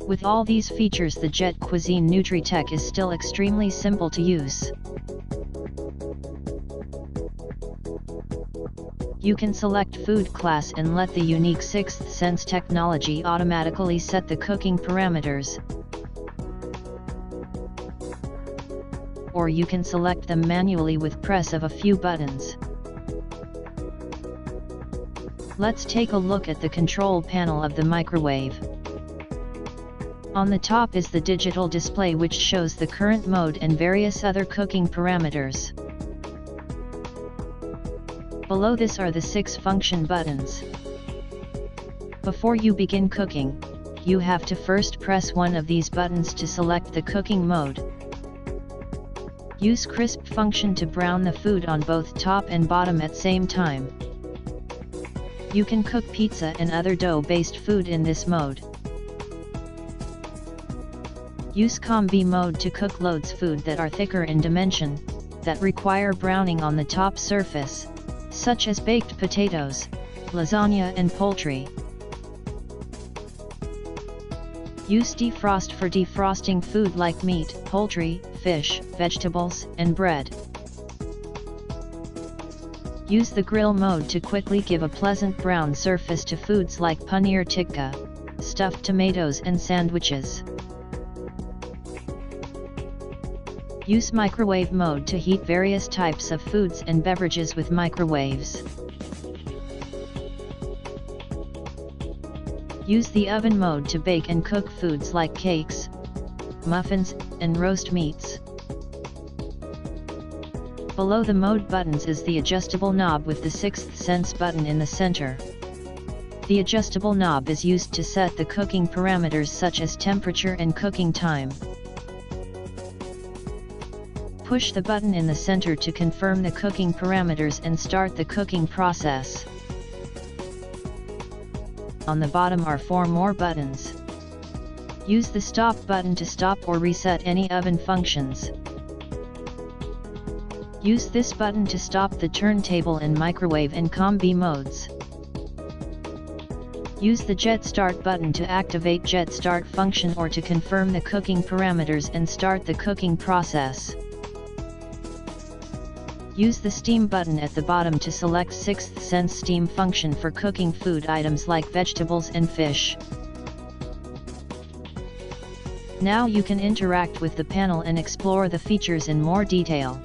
With all these features, the Jet Cuisine Nutritech is still extremely simple to use. You can select food class and let the unique Sixth Sense technology automatically set the cooking parameters. Or you can select them manually with press of a few buttons. Let's take a look at the control panel of the microwave. On the top is the digital display which shows the current mode and various other cooking parameters. Below this are the 6 function buttons. Before you begin cooking, you have to first press one of these buttons to select the cooking mode. Use crisp function to brown the food on both top and bottom at same time. You can cook pizza and other dough-based food in this mode. Use combi mode to cook loads food that are thicker in dimension, that require browning on the top surface, such as baked potatoes, lasagna and poultry. Use defrost for defrosting food like meat, poultry, fish, vegetables, and bread. Use the grill mode to quickly give a pleasant brown surface to foods like paneer tikka, stuffed tomatoes and sandwiches. Use microwave mode to heat various types of foods and beverages with microwaves. Use the oven mode to bake and cook foods like cakes, muffins, and roast meats. Below the mode buttons is the adjustable knob with the Sixth Sense button in the center. The adjustable knob is used to set the cooking parameters such as temperature and cooking time. Push the button in the center to confirm the cooking parameters and start the cooking process. On the bottom are 4 more buttons. Use the stop button to stop or reset any oven functions. Use this button to stop the turntable and microwave and combi modes. Use the Jet Start button to activate Jet Start function or to confirm the cooking parameters and start the cooking process. Use the Steam button at the bottom to select Sixth Sense Steam function for cooking food items like vegetables and fish. Now you can interact with the panel and explore the features in more detail.